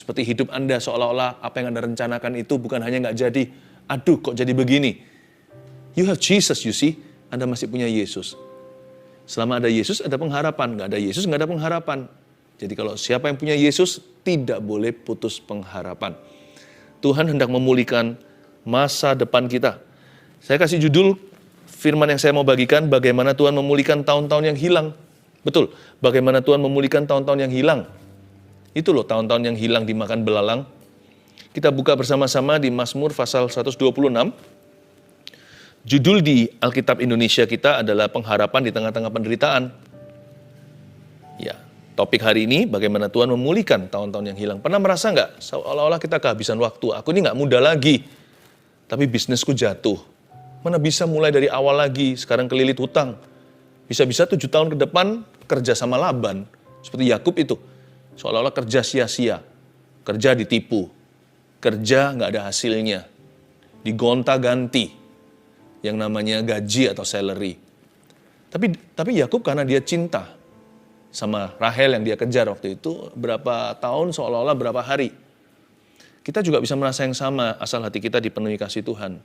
Seperti hidup Anda seolah-olah apa yang Anda rencanakan itu bukan hanya nggak jadi, aduh kok jadi begini. You have Jesus, you see. Anda masih punya Yesus. Selama ada Yesus, ada pengharapan. Nggak ada Yesus, nggak ada pengharapan. Jadi kalau siapa yang punya Yesus, tidak boleh putus pengharapan. Tuhan hendak memulihkan masa depan kita. Saya kasih judul firman yang saya mau bagikan, bagaimana Tuhan memulihkan tahun-tahun yang hilang. Betul, bagaimana Tuhan memulihkan tahun-tahun yang hilang. Itu loh tahun-tahun yang hilang dimakan belalang. Kita buka bersama-sama di Mazmur pasal 126. Judul di Alkitab Indonesia kita adalah pengharapan di tengah-tengah penderitaan. Ya, topik hari ini bagaimana Tuhan memulihkan tahun-tahun yang hilang. Pernah merasa nggak seolah-olah kita kehabisan waktu? Aku ini nggak muda lagi, tapi bisnisku jatuh. Mana bisa mulai dari awal lagi, sekarang kelilit hutang. Bisa-bisa 7 tahun ke depan kerja sama Laban, seperti Yakub itu. Seolah-olah kerja sia-sia, kerja ditipu, kerja nggak ada hasilnya, digonta-ganti yang namanya gaji atau salary. Tapi Yakub karena dia cinta sama Rahel yang dia kejar waktu itu, berapa tahun seolah-olah berapa hari. Kita juga bisa merasa yang sama asal hati kita dipenuhi kasih Tuhan.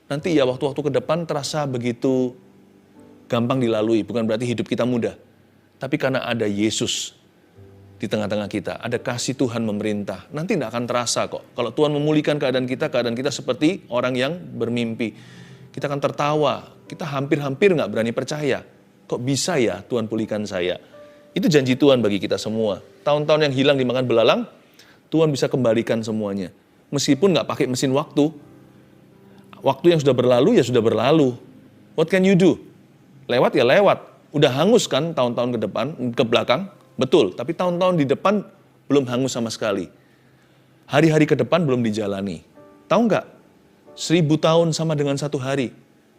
Nanti ya waktu-waktu ke depan terasa begitu gampang dilalui, bukan berarti hidup kita mudah. Tapi karena ada Yesus di tengah-tengah kita, ada kasih Tuhan memerintah, nanti tidak akan terasa kok. Kalau Tuhan memulihkan keadaan kita seperti orang yang bermimpi. Kita akan tertawa, kita hampir-hampir nggak berani percaya. Kok bisa ya Tuhan pulihkan saya? Itu janji Tuhan bagi kita semua. Tahun-tahun yang hilang dimakan belalang, Tuhan bisa kembalikan semuanya. Meskipun nggak pakai mesin waktu. Waktu yang sudah berlalu ya sudah berlalu. What can you do? Lewat ya lewat. Udah hangus kan tahun-tahun ke belakang? Betul, tapi tahun-tahun di depan belum hangus sama sekali. Hari-hari ke depan belum dijalani. Tahu nggak? 1000 tahun sama dengan 1 hari.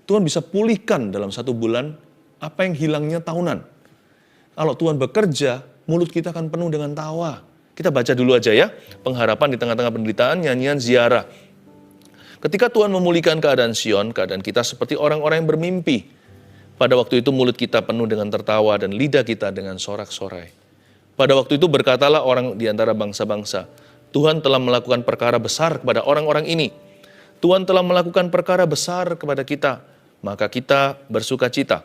Tuhan bisa pulihkan dalam 1 bulan apa yang hilangnya tahunan. Kalau Tuhan bekerja, mulut kita akan penuh dengan tawa. Kita baca dulu aja ya, pengharapan di tengah-tengah penderitaan, nyanyian ziarah. Ketika Tuhan memulihkan keadaan Sion, keadaan kita seperti orang-orang yang bermimpi. Pada waktu itu mulut kita penuh dengan tertawa dan lidah kita dengan sorak-sorai. Pada waktu itu berkatalah orang di antara bangsa-bangsa, Tuhan telah melakukan perkara besar kepada orang-orang ini. Tuhan telah melakukan perkara besar kepada kita, maka kita bersuka cita.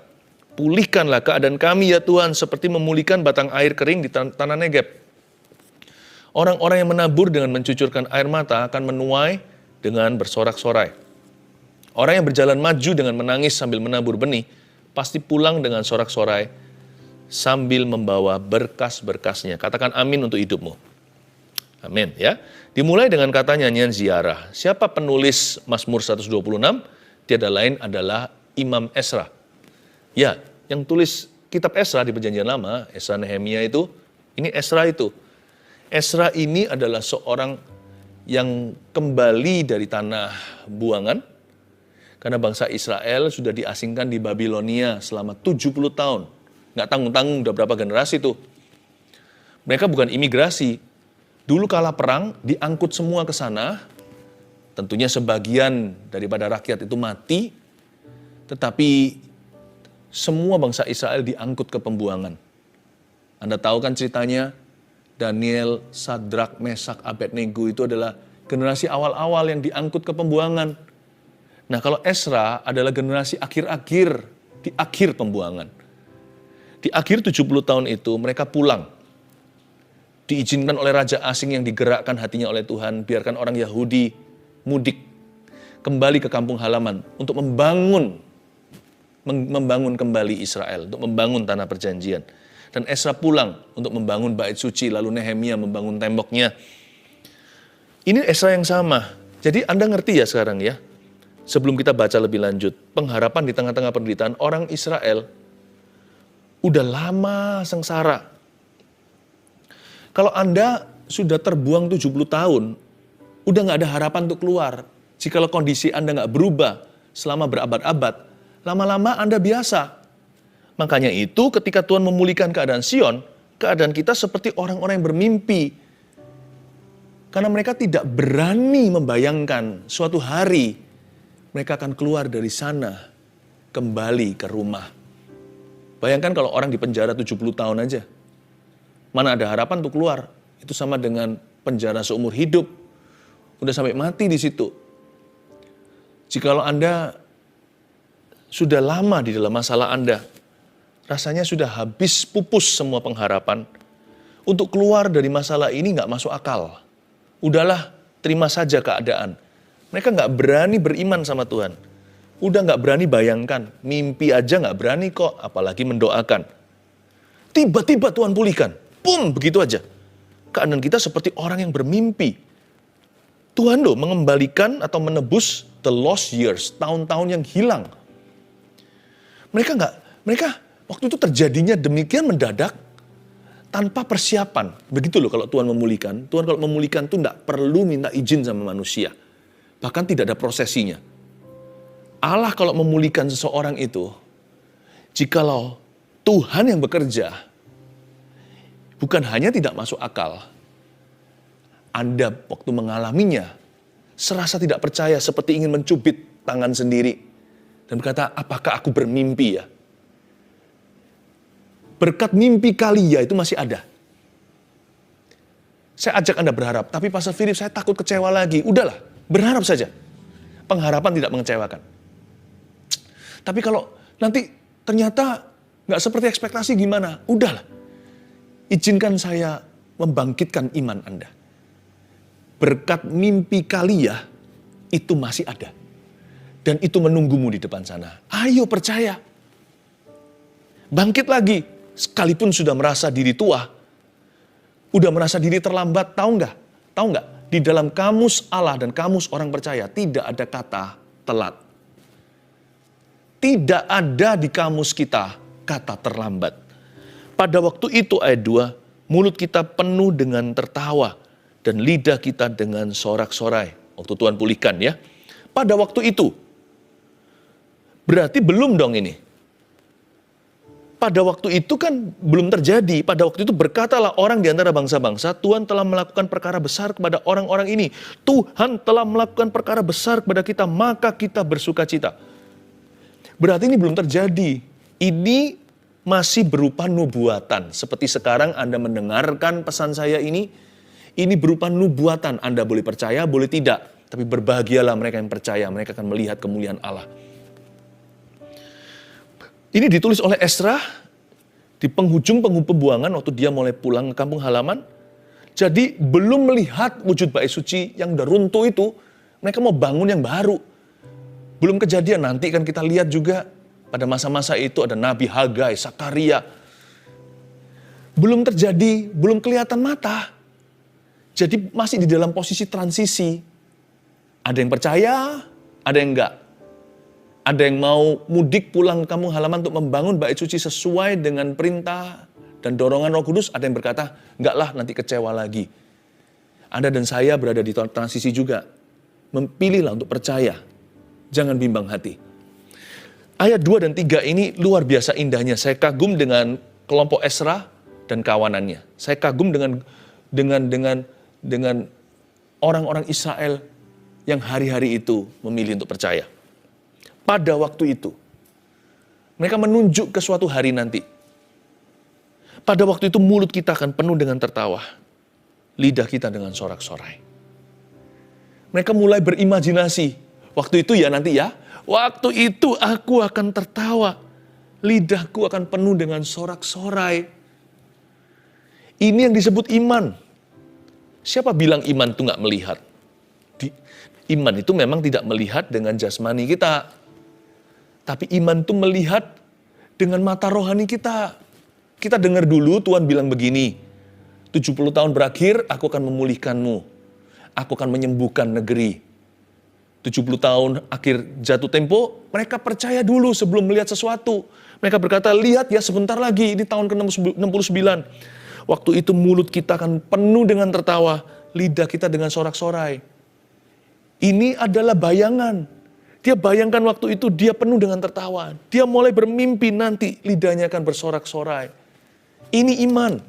Pulihkanlah keadaan kami ya Tuhan, seperti memulihkan batang air kering di tanah Negeb. Orang-orang yang menabur dengan mencucurkan air mata akan menuai dengan bersorak-sorai. Orang yang berjalan maju dengan menangis sambil menabur benih, pasti pulang dengan sorak-sorai sambil membawa berkas-berkasnya. Katakan amin untuk hidupmu. Amin ya. Dimulai dengan kata nyanyian ziarah. Siapa penulis Mazmur 126? Tiada lain adalah Imam Esra. Ya, yang tulis kitab Esra di Perjanjian Lama, Esra Nehemia itu, ini Esra itu. Esra ini adalah seorang yang kembali dari tanah buangan, karena bangsa Israel sudah diasingkan di Babilonia selama 70 tahun. Nggak tanggung-tanggung udah berapa generasi tuh. Mereka bukan imigrasi. Dulu kala perang, diangkut semua ke sana, tentunya sebagian daripada rakyat itu mati, tetapi semua bangsa Israel diangkut ke pembuangan. Anda tahu kan ceritanya, Daniel, Sadrak, Mesak, Abednego itu adalah generasi awal-awal yang diangkut ke pembuangan. Nah kalau Esra adalah generasi akhir-akhir, di akhir pembuangan. Di akhir 70 tahun itu mereka pulang. Diizinkan oleh raja asing yang digerakkan hatinya oleh Tuhan, biarkan orang Yahudi mudik kembali ke kampung halaman untuk membangun kembali Israel, untuk membangun tanah perjanjian. Dan Esra pulang untuk membangun bait suci, lalu Nehemia membangun temboknya. Ini Esra yang sama. Jadi Anda ngerti ya sekarang ya, sebelum kita baca lebih lanjut, pengharapan di tengah-tengah penderitaan orang Israel udah lama sengsara. Kalau Anda sudah terbuang 70 tahun, udah nggak ada harapan untuk keluar. Jikalau kondisi Anda nggak berubah selama berabad-abad, lama-lama Anda biasa. Makanya itu ketika Tuhan memulihkan keadaan Sion, keadaan kita seperti orang-orang yang bermimpi. Karena mereka tidak berani membayangkan suatu hari mereka akan keluar dari sana, kembali ke rumah. Bayangkan kalau orang di penjara 70 tahun aja. Mana ada harapan untuk keluar. Itu sama dengan penjara seumur hidup, udah sampai mati di situ. Jikalau Anda sudah lama di dalam masalah Anda, rasanya sudah habis pupus semua pengharapan, untuk keluar dari masalah ini nggak masuk akal. Udahlah, terima saja keadaan. Mereka nggak berani beriman sama Tuhan. Udah nggak berani bayangkan, mimpi aja nggak berani kok, apalagi mendoakan. Tiba-tiba Tuhan pulihkan, pum, begitu aja. Keadaan kita seperti orang yang bermimpi. Tuhan loh mengembalikan atau menebus the lost years, tahun-tahun yang hilang. Mereka waktu itu terjadinya demikian mendadak, tanpa persiapan. Begitu loh kalau Tuhan memulihkan. Tuhan kalau memulihkan tuh tidak perlu minta izin sama manusia. Bahkan tidak ada prosesinya. Allah kalau memulihkan seseorang itu, jikalau Tuhan yang bekerja, bukan hanya tidak masuk akal, Anda waktu mengalaminya, serasa tidak percaya seperti ingin mencubit tangan sendiri. Dan berkata, apakah aku bermimpi ya? Berkat mimpi kali ya itu masih ada. Saya ajak Anda berharap, tapi Pastor Philip saya takut kecewa lagi. Udahlah, berharap saja. Pengharapan tidak mengecewakan. Tapi kalau nanti ternyata nggak seperti ekspektasi gimana? Udahlah, izinkan saya membangkitkan iman Anda. Berkat mimpi kali ya itu masih ada. Dan itu menunggumu di depan sana. Ayo percaya. Bangkit lagi. Sekalipun sudah merasa diri tua, udah merasa diri terlambat, tahu nggak? Di dalam kamus Allah dan kamus orang percaya tidak ada kata telat. Tidak ada di kamus kita kata terlambat. Pada waktu itu ayat 2, mulut kita penuh dengan tertawa dan lidah kita dengan sorak-sorai. Waktu Tuhan pulihkan ya. Pada waktu itu, berarti belum dong ini. Pada waktu itu kan belum terjadi. Pada waktu itu berkatalah orang di antara bangsa-bangsa, Tuhan telah melakukan perkara besar kepada orang-orang ini. Tuhan telah melakukan perkara besar kepada kita, maka kita bersukacita. Berarti ini belum terjadi. Ini masih berupa nubuatan. Seperti sekarang Anda mendengarkan pesan saya ini berupa nubuatan. Anda boleh percaya, boleh tidak. Tapi berbahagialah mereka yang percaya, mereka akan melihat kemuliaan Allah. Ini ditulis oleh Ezra di penghujung pembuangan waktu dia mulai pulang ke kampung halaman. Jadi belum melihat wujud bait suci yang udah runtuh itu, mereka mau bangun yang baru. Belum kejadian, nanti kan kita lihat juga pada masa-masa itu ada Nabi Hagai, Sakaria. Belum terjadi, belum kelihatan mata. Jadi masih di dalam posisi transisi. Ada yang percaya, ada yang enggak. Ada yang mau mudik pulang ke kampung halaman untuk membangun bait suci sesuai dengan perintah dan dorongan Roh Kudus. Ada yang berkata, enggak lah nanti kecewa lagi. Anda dan saya berada di transisi juga. Memilihlah untuk percaya. Jangan bimbang hati. Ayat 2 dan 3 ini luar biasa indahnya. Saya kagum dengan kelompok Ezra dan kawanannya. Saya kagum dengan orang-orang Israel yang hari-hari itu memilih untuk percaya. Pada waktu itu, mereka menunjuk ke suatu hari nanti. Pada waktu itu mulut kita akan penuh dengan tertawa. Lidah kita dengan sorak-sorai. Mereka mulai berimajinasi. Waktu itu ya nanti ya. Waktu itu aku akan tertawa. Lidahku akan penuh dengan sorak-sorai. Ini yang disebut iman. Siapa bilang iman itu nggak melihat? Iman itu memang tidak melihat dengan jasmani kita. Tapi iman itu melihat dengan mata rohani kita. Kita dengar dulu Tuhan bilang begini, 70 tahun berakhir aku akan memulihkanmu. Aku akan menyembuhkan negeri. 70 tahun akhir jatuh tempo, mereka percaya dulu sebelum melihat sesuatu. Mereka berkata, lihat ya sebentar lagi, ini tahun ke-69. Waktu itu mulut kita akan penuh dengan tertawa, lidah kita dengan sorak-sorai. Ini adalah bayangan. Dia bayangkan waktu itu dia penuh dengan tertawa. Dia mulai bermimpi nanti lidahnya akan bersorak-sorai. Ini iman.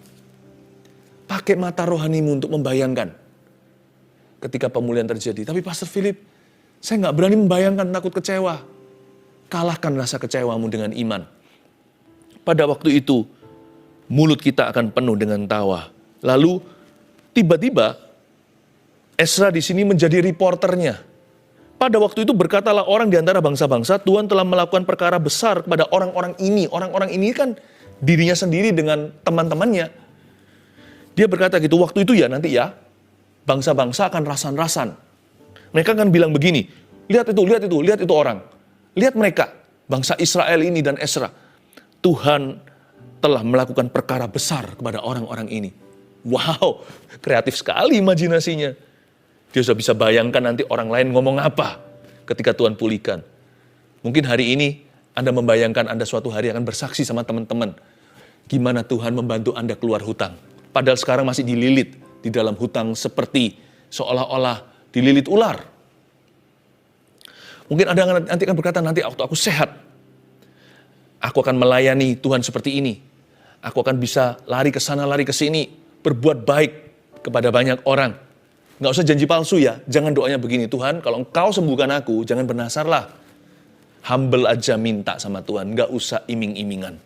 Pakai mata rohanimu untuk membayangkan. Ketika pemulihan terjadi. Tapi Pastor Philip, saya nggak berani membayangkan, takut kecewa. Kalahkan rasa kecewamu dengan iman. Pada waktu itu, mulut kita akan penuh dengan tawa. Lalu, tiba-tiba, Ezra di sini menjadi reporternya. Pada waktu itu berkatalah orang di antara bangsa-bangsa, Tuhan telah melakukan perkara besar kepada orang-orang ini. Orang-orang ini kan dirinya sendiri dengan teman-temannya. Dia berkata gitu, waktu itu ya nanti ya, bangsa-bangsa akan rasan-rasan. Mereka akan bilang begini, lihat itu orang. Lihat mereka, bangsa Israel ini dan Ezra. Tuhan telah melakukan perkara besar kepada orang-orang ini. Wow, kreatif sekali imajinasinya. Dia sudah bisa bayangkan nanti orang lain ngomong apa ketika Tuhan pulihkan. Mungkin hari ini Anda membayangkan Anda suatu hari akan bersaksi sama teman-teman. Gimana Tuhan membantu Anda keluar hutang. Padahal sekarang masih dililit di dalam hutang seperti seolah-olah dililit ular. Mungkin Anda nanti akan berkata, nanti waktu aku sehat, aku akan melayani Tuhan seperti ini. Aku akan bisa lari ke sana, lari ke sini, berbuat baik kepada banyak orang. Nggak usah janji palsu ya, jangan doanya begini, Tuhan kalau Engkau sembuhkan aku, jangan bernasarlah. Humble aja minta sama Tuhan, nggak usah iming-imingan.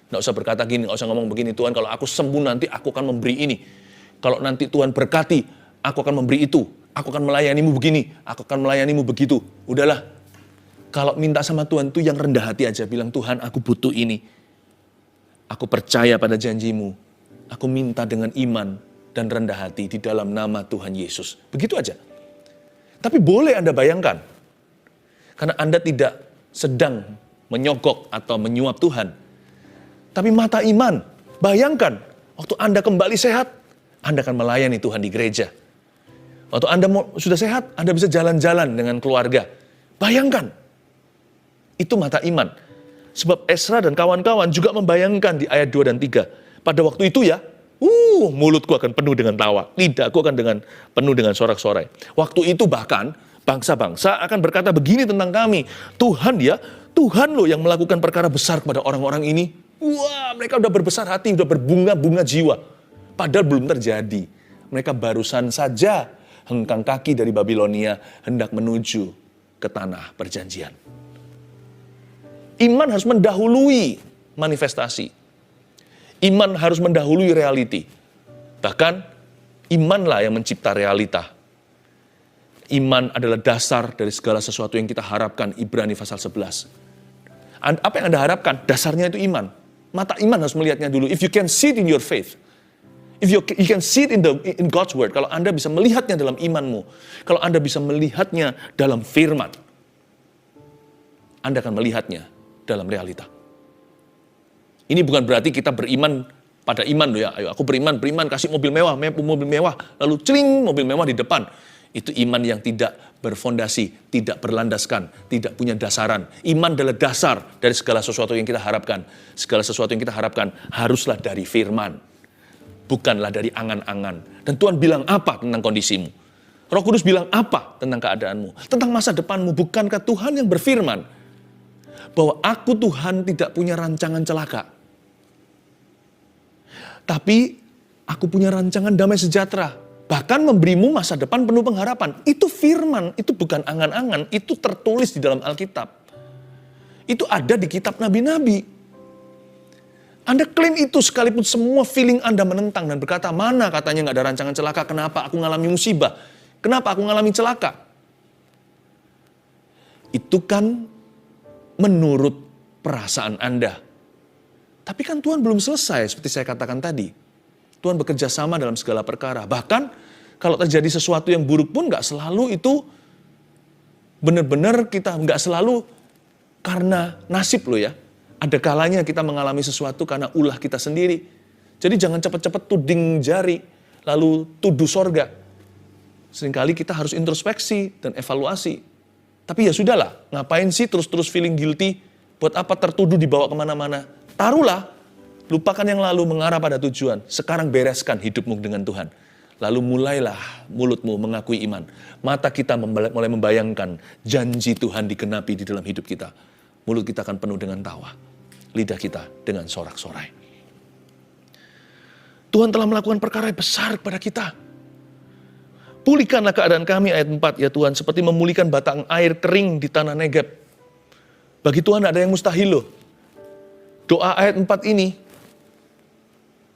Nggak usah berkata gini, nggak usah ngomong begini, Tuhan kalau aku sembuh nanti aku akan memberi ini. Kalau nanti Tuhan berkati, aku akan memberi itu. Aku akan melayanimu begini, aku akan melayanimu begitu. Udahlah, kalau minta sama Tuhan tuh yang rendah hati aja, bilang Tuhan aku butuh ini. Aku percaya pada janjimu, aku minta dengan iman dan rendah hati di dalam nama Tuhan Yesus. Begitu aja. Tapi boleh Anda bayangkan, karena Anda tidak sedang menyogok atau menyuap Tuhan. Tapi mata iman, bayangkan, waktu Anda kembali sehat, Anda akan melayani Tuhan di gereja. Waktu Anda sudah sehat, Anda bisa jalan-jalan dengan keluarga. Bayangkan, itu mata iman. Sebab Ezra dan kawan-kawan juga membayangkan di ayat 2 dan 3. Pada waktu itu ya, mulutku akan penuh dengan tawa, lidahku akan penuh dengan sorak-sorai. Waktu itu bahkan bangsa-bangsa akan berkata begini tentang kami, Tuhan ya, Tuhan loh yang melakukan perkara besar kepada orang-orang ini. Wah, mereka udah berbesar hati, udah berbunga-bunga jiwa. Padahal belum terjadi. Mereka barusan saja hengkang kaki dari Babilonia hendak menuju ke tanah perjanjian. Iman harus mendahului manifestasi. Iman harus mendahului reality. Bahkan, imanlah yang mencipta realita. Iman adalah dasar dari segala sesuatu yang kita harapkan, Ibrani pasal 11. Apa yang Anda harapkan? Dasarnya itu iman. Mata iman harus melihatnya dulu. If you can see it in your faith, if you can see it in God's word, kalau Anda bisa melihatnya dalam imanmu, kalau Anda bisa melihatnya dalam firman, Anda akan melihatnya dalam realita. Ini bukan berarti kita beriman pada iman loh ya. Ayo aku beriman, kasih mobil mewah, lalu celing mobil mewah di depan. Itu iman yang tidak berfondasi, tidak berlandaskan, tidak punya dasaran. Iman adalah dasar dari segala sesuatu yang kita harapkan. Segala sesuatu yang kita harapkan haruslah dari firman, bukanlah dari angan-angan. Dan Tuhan bilang apa tentang kondisimu? Roh Kudus bilang apa tentang keadaanmu? Tentang masa depanmu, bukankah Tuhan yang berfirman bahwa aku Tuhan tidak punya rancangan celaka, tapi aku punya rancangan damai sejahtera. Bahkan memberimu masa depan penuh pengharapan. Itu firman, itu bukan angan-angan. Itu tertulis di dalam Alkitab. Itu ada di kitab nabi-nabi. Anda klaim itu sekalipun semua feeling Anda menentang dan berkata, mana katanya gak ada rancangan celaka, kenapa aku ngalami musibah? Kenapa aku ngalami celaka? Itu kan menurut perasaan Anda. Tapi kan Tuhan belum selesai, seperti saya katakan tadi. Tuhan bekerja sama dalam segala perkara. Bahkan kalau terjadi sesuatu yang buruk pun gak selalu itu benar-benar kita gak selalu karena nasib loh ya. Ada kalanya kita mengalami sesuatu karena ulah kita sendiri. Jadi jangan cepat-cepat tuding jari, lalu tuduh sorga. Seringkali kita harus introspeksi dan evaluasi. Tapi ya sudahlah, ngapain sih terus-terus feeling guilty? Buat apa tertuduh dibawa kemana-mana? Taruhlah, lupakan yang lalu, mengarah pada tujuan. Sekarang bereskan hidupmu dengan Tuhan. Lalu mulailah mulutmu mengakui iman. Mata kita mulai membayangkan janji Tuhan digenapi di dalam hidup kita. Mulut kita akan penuh dengan tawa. Lidah kita dengan sorak-sorai. Tuhan telah melakukan perkara yang besar kepada kita. Pulihkanlah keadaan kami, ayat 4, ya Tuhan, seperti memulihkan batang air kering di tanah Negeb. Bagi Tuhan ada yang mustahil loh. Doa ayat 4 ini,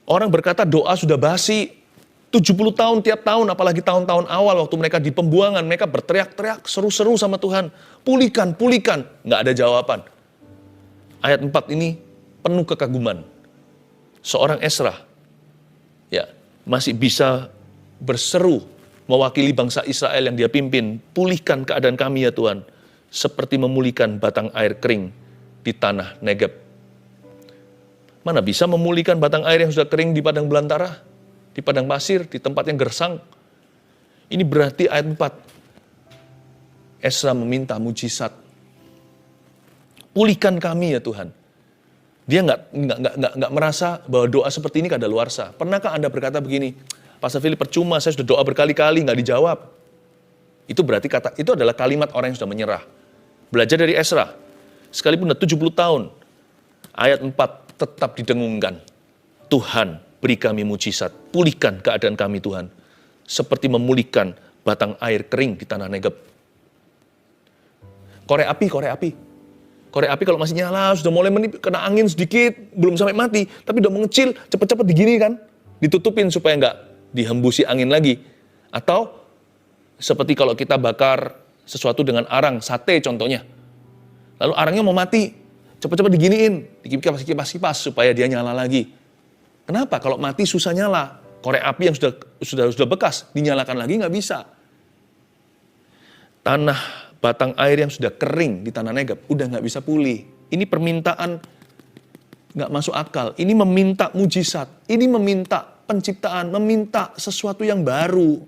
orang berkata doa sudah basi, 70 tahun tiap tahun, apalagi tahun-tahun awal waktu mereka di pembuangan, mereka berteriak-teriak, seru-seru sama Tuhan. Pulihkan, pulihkan. Nggak ada jawaban. Ayat 4 ini penuh kekaguman. Seorang Ezra ya, masih bisa berseru mewakili bangsa Israel yang dia pimpin. Pulihkan keadaan kami ya Tuhan. Seperti memulihkan batang air kering di tanah Negeb. Mana bisa memulihkan batang air yang sudah kering di padang belantara, di padang pasir, di tempat yang gersang. Ini berarti ayat 4. Ezra meminta mujizat. Pulihkan kami ya Tuhan. Dia nggak merasa bahwa doa seperti ini kadaluarsa. Pernahkah Anda berkata begini, Pastor Philip, percuma, saya sudah doa berkali-kali, nggak dijawab. Itu berarti itu adalah kalimat orang yang sudah menyerah. Belajar dari Ezra. Sekalipun sudah 70 tahun. Ayat 4 tetap didengungkan. Tuhan, beri kami mujizat. Pulihkan keadaan kami Tuhan. Seperti memulihkan batang air kering di tanah Negeb. Korek api. Korek api kalau masih nyala, sudah mulai kena angin sedikit, belum sampai mati, tapi udah mengecil, cepet-cepet digini kan. Ditutupin supaya nggak dihembusi angin lagi. Atau seperti kalau kita bakar sesuatu dengan arang, sate contohnya. Lalu arangnya mau mati, cepet-cepet diginiin, dikipas-kipas supaya dia nyala lagi. Kenapa? Kalau mati susah nyala. Korek api yang sudah bekas, dinyalakan lagi nggak bisa. Tanah batang air yang sudah kering di tanah Negeb udah nggak bisa pulih. Ini permintaan nggak masuk akal. Ini meminta mujizat. Ini meminta penciptaan, meminta sesuatu yang baru,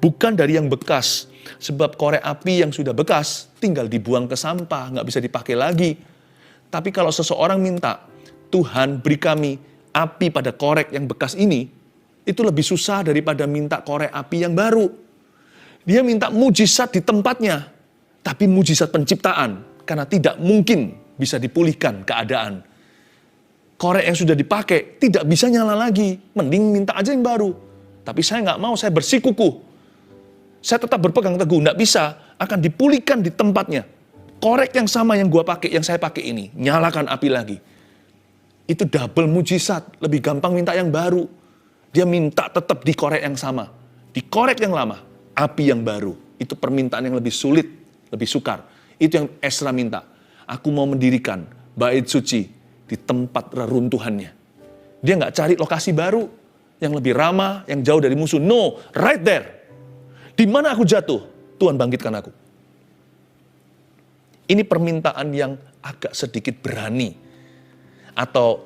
bukan dari yang bekas. Sebab korek api yang sudah bekas tinggal dibuang ke sampah, nggak bisa dipakai lagi. Tapi kalau seseorang minta, Tuhan beri kami api pada korek yang bekas ini, itu lebih susah daripada minta korek api yang baru. Dia minta mujizat di tempatnya, tapi mujizat penciptaan, karena tidak mungkin bisa dipulihkan keadaan. Korek yang sudah dipakai tidak bisa nyala lagi, mending minta aja yang baru. Tapi saya nggak mau, saya bersikukuh. Saya tetap berpegang teguh, nggak bisa, akan dipulihkan di tempatnya. Korek yang sama yang saya pakai ini, nyalakan api lagi. Itu double mujizat, lebih gampang minta yang baru. Dia minta tetap di korek yang sama. Di korek yang lama, api yang baru. Itu permintaan yang lebih sulit, lebih sukar. Itu yang Ezra minta. Aku mau mendirikan bait suci di tempat reruntuhannya. Dia nggak cari lokasi baru, yang lebih ramah, yang jauh dari musuh. No, right there. Di mana aku jatuh, Tuhan bangkitkan aku. Ini permintaan yang agak sedikit berani. Atau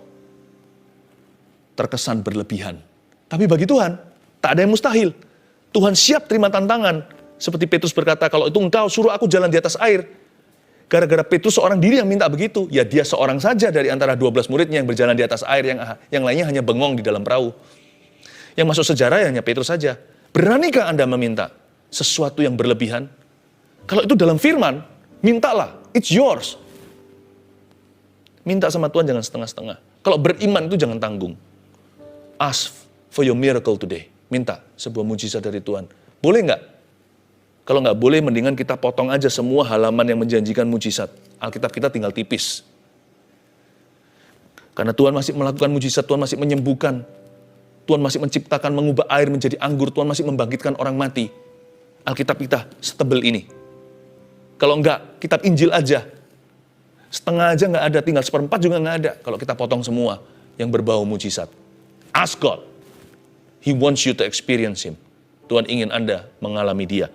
terkesan berlebihan. Tapi bagi Tuhan, tak ada yang mustahil. Tuhan siap terima tantangan. Seperti Petrus berkata, kalau itu engkau suruh aku jalan di atas air. Gara-gara Petrus seorang diri yang minta begitu. Ya dia seorang saja dari antara 12 muridnya yang berjalan di atas air. Yang lainnya hanya bengong di dalam perahu. Yang masuk sejarah hanya Petrus saja. Beranikah Anda meminta sesuatu yang berlebihan? Kalau itu dalam firman, mintalah. It's yours. Minta sama Tuhan jangan setengah-setengah. Kalau beriman itu jangan tanggung. Ask for your miracle today. Minta sebuah mujizat dari Tuhan. Boleh nggak? Kalau nggak boleh, mendingan kita potong aja semua halaman yang menjanjikan mujizat. Alkitab kita tinggal tipis. Karena Tuhan masih melakukan mujizat, Tuhan masih menyembuhkan. Tuhan masih menciptakan, mengubah air menjadi anggur. Tuhan masih membangkitkan orang mati. Alkitab kita setebel ini. Kalau enggak, kitab Injil aja. Setengah aja nggak ada, tinggal 1/4 juga nggak ada. Kalau kita potong semua yang berbau mujizat. Ask God. He wants you to experience Him. Tuhan ingin Anda mengalami Dia.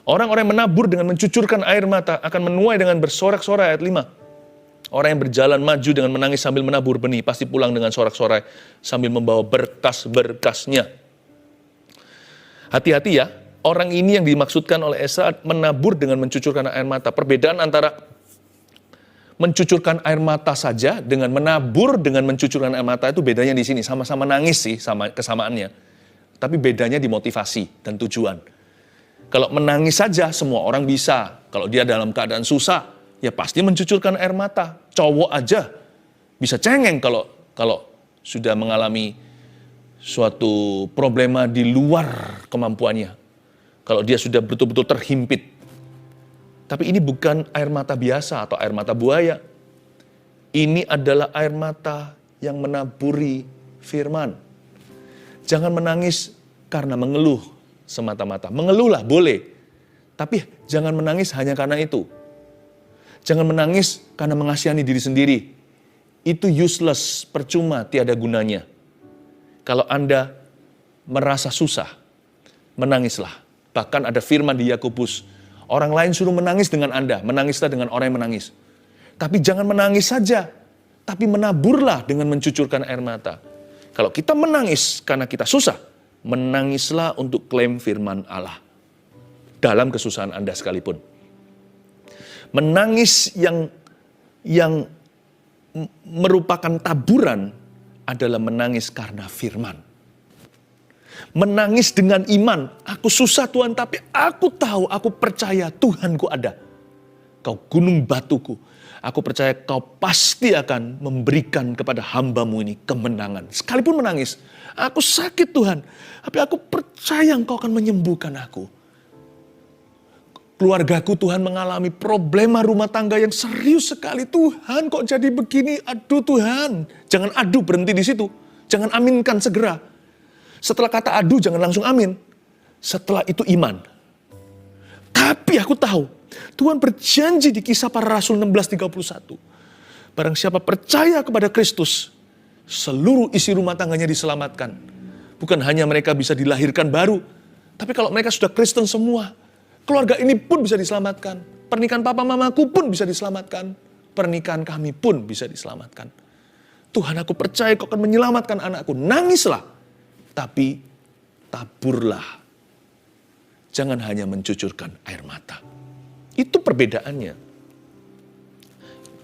Orang-orang yang menabur dengan mencucurkan air mata akan menuai dengan bersorak-sorai, ayat 5. Orang yang berjalan maju dengan menangis sambil menabur benih pasti pulang dengan sorak-sorai sambil membawa berkas-berkasnya. Hati-hati ya, orang ini yang dimaksudkan oleh Ezra menabur dengan mencucurkan air mata. Perbedaan antara mencucurkan air mata saja dengan menabur dengan mencucurkan air mata itu bedanya di sini. Sama-sama nangis sih, sama kesamaannya. Tapi bedanya di motivasi dan tujuan. Kalau menangis saja semua orang bisa. Kalau dia dalam keadaan susah, ya pasti mencucurkan air mata. Cowok aja bisa cengeng kalau sudah mengalami suatu problema di luar kemampuannya. Kalau dia sudah betul-betul terhimpit. Tapi ini bukan air mata biasa atau air mata buaya. Ini adalah air mata yang menaburi firman. Jangan menangis karena mengeluh semata-mata. Mengeluhlah boleh, tapi jangan menangis hanya karena itu. Jangan menangis karena mengasihani diri sendiri. Itu useless, percuma, tiada gunanya. Kalau Anda merasa susah, menangislah. Bahkan ada firman di Yakobus, orang lain suruh menangis dengan Anda, menangislah dengan orang yang menangis. Tapi jangan menangis saja, tapi menaburlah dengan mencucurkan air mata. Kalau kita menangis karena kita susah, menangislah untuk klaim firman Allah. Dalam kesusahan Anda sekalipun. Menangis yang merupakan taburan adalah menangis karena firman. Menangis dengan iman. Aku susah Tuhan, tapi aku tahu, aku percaya Tuhanku ada. Kau gunung batuku. Aku percaya kau pasti akan memberikan kepada hamba-Mu ini kemenangan. Sekalipun menangis. Aku sakit Tuhan, tapi aku percaya Engkau akan menyembuhkan aku. Keluargaku Tuhan mengalami problema rumah tangga yang serius sekali. Tuhan kok jadi begini? Aduh Tuhan. Jangan aduh berhenti di situ. Jangan aminkan segera. Setelah kata aduh jangan langsung amin. Setelah itu iman. Tapi aku tahu Tuhan berjanji di Kisah Para Rasul 16:31. Barang siapa percaya kepada Kristus, seluruh isi rumah tangganya diselamatkan. Bukan hanya mereka bisa dilahirkan baru, tapi kalau mereka sudah Kristen semua, keluarga ini pun bisa diselamatkan. Pernikahan papa mamaku pun bisa diselamatkan. Pernikahan kami pun bisa diselamatkan. Tuhan, aku percaya kau akan menyelamatkan anakku. Nangislah, tapi taburlah. Jangan hanya mencucurkan air mata. Itu perbedaannya.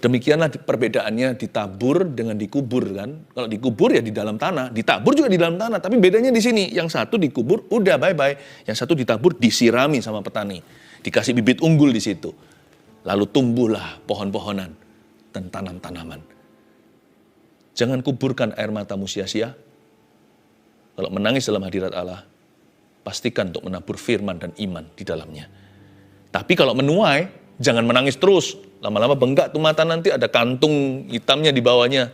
Demikianlah perbedaannya ditabur dengan dikubur kan. Kalau dikubur ya di dalam tanah, ditabur juga di dalam tanah. Tapi bedanya di sini, yang satu dikubur udah bye-bye. Yang satu ditabur disirami sama petani. Dikasih bibit unggul di situ. Lalu tumbuhlah pohon-pohonan dan tanam-tanaman. Jangan kuburkan air matamu sia-sia. Kalau menangis dalam hadirat Allah, pastikan untuk menabur firman dan iman di dalamnya. Tapi kalau menuai, jangan menangis terus. Lama-lama bengkak tuh mata, nanti ada kantung hitamnya di bawahnya.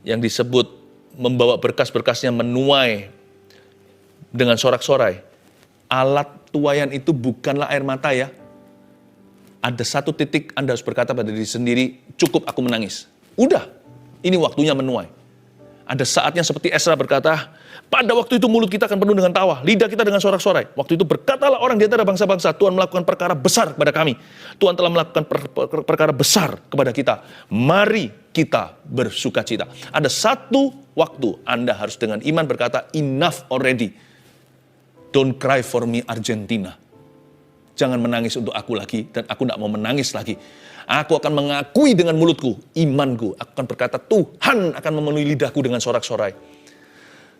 Yang disebut membawa berkas-berkasnya menuai dengan sorak-sorai. Alat tuaian itu bukanlah air mata ya. Ada satu titik Anda harus berkata pada diri sendiri, cukup aku menangis. Udah, ini waktunya menuai. Ada saatnya seperti Esra berkata, pada waktu itu mulut kita akan penuh dengan tawa, lidah kita dengan sorak-sorai. Waktu itu berkatalah orang di antara bangsa-bangsa, Tuhan melakukan perkara besar kepada kami. Tuhan telah melakukan perkara besar kepada kita. Mari kita bersukacita. Ada satu waktu Anda harus dengan iman berkata, enough already. Don't cry for me Argentina. Jangan menangis untuk aku lagi, dan aku tidak mau menangis lagi. Aku akan mengakui dengan mulutku, imanku. Aku akan berkata, Tuhan akan memenuhi lidahku dengan sorak-sorai.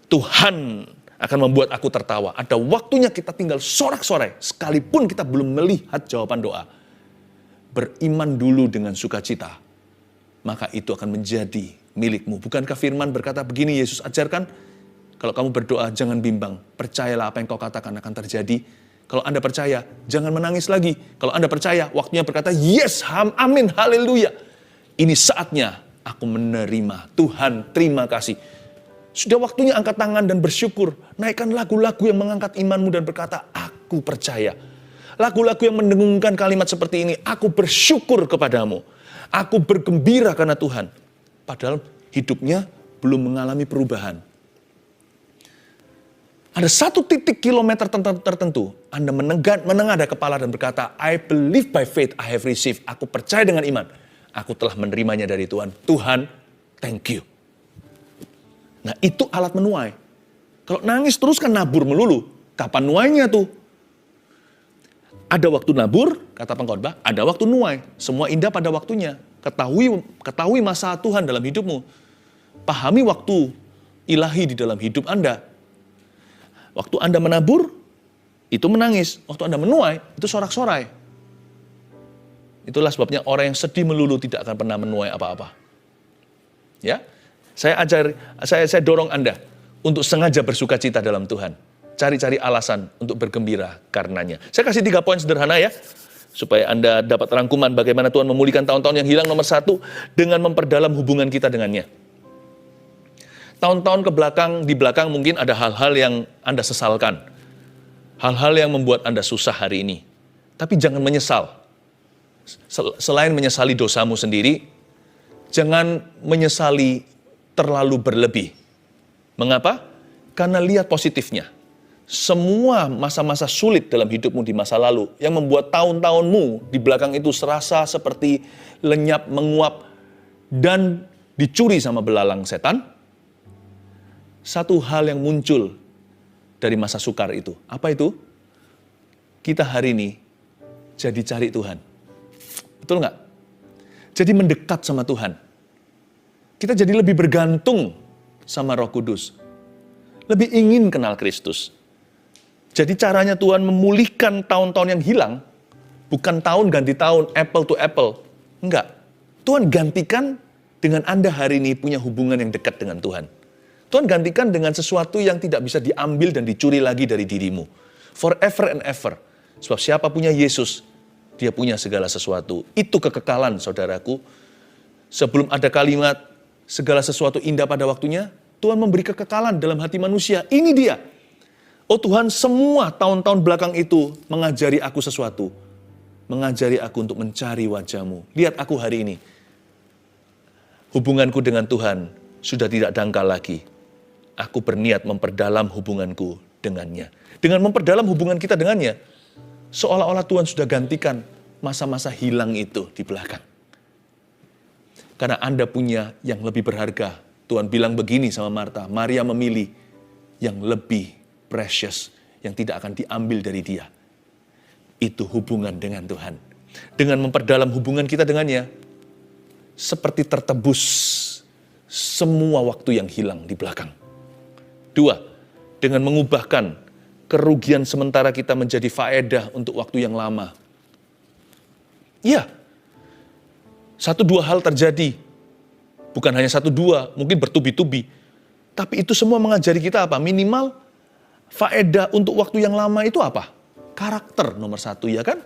Tuhan akan membuat aku tertawa. Ada waktunya kita tinggal sorak-sorai, sekalipun kita belum melihat jawaban doa. Beriman dulu dengan sukacita, maka itu akan menjadi milikmu. Bukankah firman berkata begini, Yesus ajarkan, kalau kamu berdoa jangan bimbang, percayalah apa yang kau katakan akan terjadi. Kalau Anda percaya, jangan menangis lagi. Kalau Anda percaya, waktunya berkata, yes, amin, haleluya. Ini saatnya aku menerima. Tuhan, terima kasih. Sudah waktunya angkat tangan dan bersyukur. Naikkan lagu-lagu yang mengangkat imanmu dan berkata, aku percaya. Lagu-lagu yang mendengungkan kalimat seperti ini, aku bersyukur kepadamu. Aku bergembira karena Tuhan. Padahal hidupnya belum mengalami perubahan. Ada satu titik kilometer tertentu, Anda menengadah kepala dan berkata, I believe by faith I have received. Aku percaya dengan iman. Aku telah menerimanya dari Tuhan. Tuhan, thank you. Nah itu alat menuai. Kalau nangis terus kan nabur melulu. Kapan nuainya tuh? Ada waktu nabur, kata pengkhotbah, ada waktu nuai. Semua indah pada waktunya. Ketahui masa Tuhan dalam hidupmu. Pahami waktu ilahi di dalam hidup Anda. Waktu Anda menabur, itu menangis. Waktu Anda menuai, itu sorak-sorai. Itulah sebabnya orang yang sedih melulu tidak akan pernah menuai apa-apa. Ya, saya dorong Anda untuk sengaja bersukacita dalam Tuhan. Cari-cari alasan untuk bergembira karenanya. Saya kasih 3 poin sederhana ya, supaya Anda dapat rangkuman bagaimana Tuhan memulihkan tahun-tahun yang hilang. Nomor 1, dengan memperdalam hubungan kita dengannya. Tahun-tahun di belakang mungkin ada hal-hal yang Anda sesalkan. Hal-hal yang membuat Anda susah hari ini. Tapi jangan menyesal. Selain menyesali dosamu sendiri, jangan menyesali terlalu berlebih. Mengapa? Karena lihat positifnya. Semua masa-masa sulit dalam hidupmu di masa lalu yang membuat tahun-tahunmu di belakang itu serasa seperti lenyap, menguap, dan dicuri sama belalang setan. Satu hal yang muncul dari masa sukar itu. Apa itu? Kita hari ini jadi cari Tuhan. Betul nggak? Jadi mendekat sama Tuhan. Kita jadi lebih bergantung sama Roh Kudus. Lebih ingin kenal Kristus. Jadi caranya Tuhan memulihkan tahun-tahun yang hilang, bukan tahun ganti tahun, apple to apple. Enggak. Tuhan gantikan dengan Anda hari ini punya hubungan yang dekat dengan Tuhan. Tuhan gantikan dengan sesuatu yang tidak bisa diambil dan dicuri lagi dari dirimu. Forever and ever. Sebab siapa punya Yesus, dia punya segala sesuatu. Itu kekekalan, saudaraku. Sebelum ada kalimat, segala sesuatu indah pada waktunya, Tuhan memberi kekekalan dalam hati manusia. Ini dia. Oh Tuhan, semua tahun-tahun belakang itu mengajari aku sesuatu. Mengajari aku untuk mencari wajah-Mu. Lihat aku hari ini. Hubunganku dengan Tuhan sudah tidak dangkal lagi. Aku berniat memperdalam hubunganku dengannya. Dengan memperdalam hubungan kita dengannya, seolah-olah Tuhan sudah gantikan masa-masa hilang itu di belakang. Karena Anda punya yang lebih berharga. Tuhan bilang begini sama Marta, Maria memilih yang lebih precious, yang tidak akan diambil dari dia. Itu hubungan dengan Tuhan. Dengan memperdalam hubungan kita dengannya, seperti tertebus semua waktu yang hilang di belakang. 2, dengan mengubahkan kerugian sementara kita menjadi faedah untuk waktu yang lama. Iya, 1-2 hal terjadi. Bukan hanya 1-2, mungkin bertubi-tubi. Tapi itu semua mengajari kita apa? Minimal faedah untuk waktu yang lama itu apa? Karakter nomor 1, ya kan?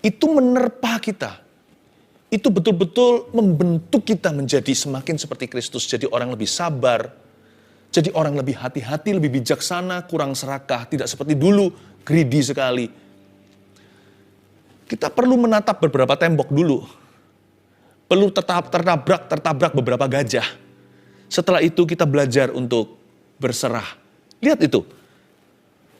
Itu menerpa kita. Itu betul-betul membentuk kita menjadi semakin seperti Kristus. Jadi orang lebih sabar. Jadi orang lebih hati-hati, lebih bijaksana, kurang serakah. Tidak seperti dulu, greedy sekali. Kita perlu menatap beberapa tembok dulu. Perlu tertabrak beberapa gajah. Setelah itu kita belajar untuk berserah. Lihat itu.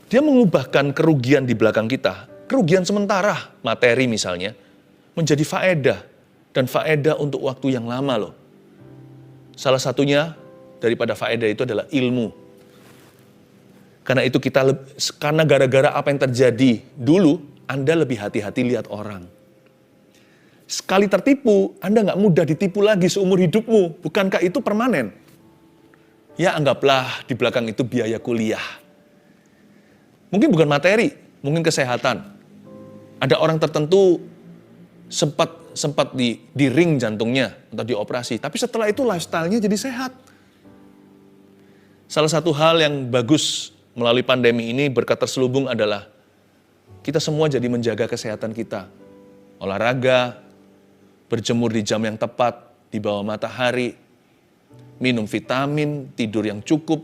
Dia mengubahkan kerugian di belakang kita. Kerugian sementara, materi misalnya, menjadi faedah. Dan faedah untuk waktu yang lama loh. Salah satunya daripada faedah itu adalah ilmu. Karena itu karena gara-gara apa yang terjadi dulu, Anda lebih hati-hati lihat orang. Sekali tertipu, Anda nggak mudah ditipu lagi seumur hidupmu. Bukankah itu permanen? Ya anggaplah di belakang itu biaya kuliah. Mungkin bukan materi, mungkin kesehatan. Ada orang tertentu sempat di ring jantungnya atau dioperasi. Tapi setelah itu lifestyle-nya jadi sehat. Salah satu hal yang bagus melalui pandemi ini berkat terselubung adalah kita semua jadi menjaga kesehatan kita. Olahraga, berjemur di jam yang tepat, di bawah matahari, minum vitamin, tidur yang cukup.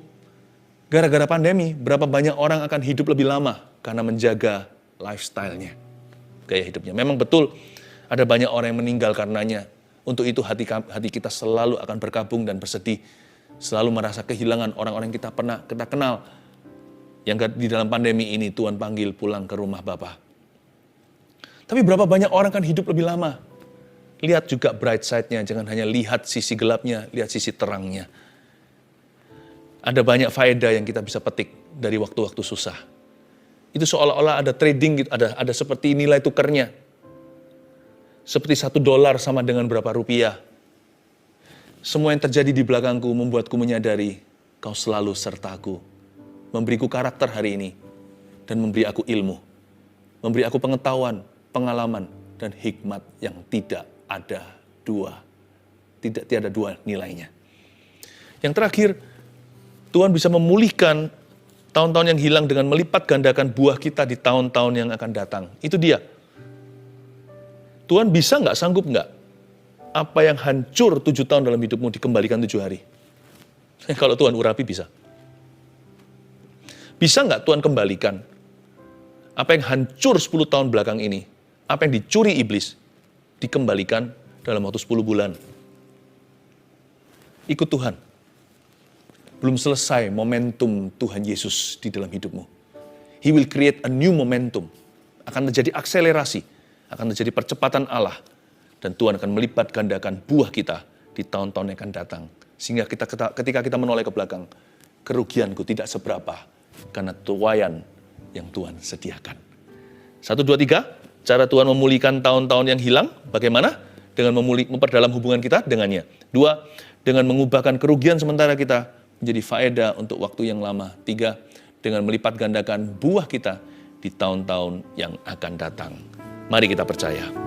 Gara-gara pandemi, berapa banyak orang akan hidup lebih lama karena menjaga lifestyle-nya, gaya hidupnya. Memang betul ada banyak orang yang meninggal karenanya. Untuk itu hati kita selalu akan berkabung dan bersedih. Selalu merasa kehilangan orang-orang yang kita kenal. Yang di dalam pandemi ini Tuhan panggil pulang ke rumah Bapa. Tapi berapa banyak orang kan hidup lebih lama. Lihat juga bright side-nya, jangan hanya lihat sisi gelapnya, lihat sisi terangnya. Ada banyak faedah yang kita bisa petik dari waktu-waktu susah. Itu seolah-olah ada trading gitu, ada seperti nilai tukarnya. Seperti $1 sama dengan berapa rupiah. Semua yang terjadi di belakangku membuatku menyadari Kau selalu sertaku. Memberiku karakter hari ini dan memberi aku ilmu. Memberi aku pengetahuan, pengalaman, dan hikmat yang tidak ada dua. Tiada dua nilainya. Yang terakhir, Tuhan bisa memulihkan tahun-tahun yang hilang dengan melipat gandakan buah kita di tahun-tahun yang akan datang. Itu dia. Tuhan bisa nggak, sanggup nggak? Apa yang hancur 7 tahun dalam hidupmu dikembalikan 7 hari? Kalau Tuhan urapi bisa. Bisa nggak Tuhan kembalikan apa yang hancur 10 tahun belakang ini, apa yang dicuri iblis, dikembalikan dalam waktu 10 bulan. Ikut Tuhan. Belum selesai momentum Tuhan Yesus di dalam hidupmu. He will create a new momentum. Akan terjadi akselerasi, akan terjadi percepatan Allah. Dan Tuhan akan melipat gandakan buah kita di tahun-tahun yang akan datang. Sehingga ketika kita menoleh ke belakang, kerugianku tidak seberapa karena tuaian yang Tuhan sediakan. 1, 2, 3, cara Tuhan memulihkan tahun-tahun yang hilang, bagaimana? Dengan memperdalam hubungan kita dengannya. 2, dengan mengubahkan kerugian sementara kita menjadi faedah untuk waktu yang lama. 3, dengan melipat gandakan buah kita di tahun-tahun yang akan datang. Mari kita percaya.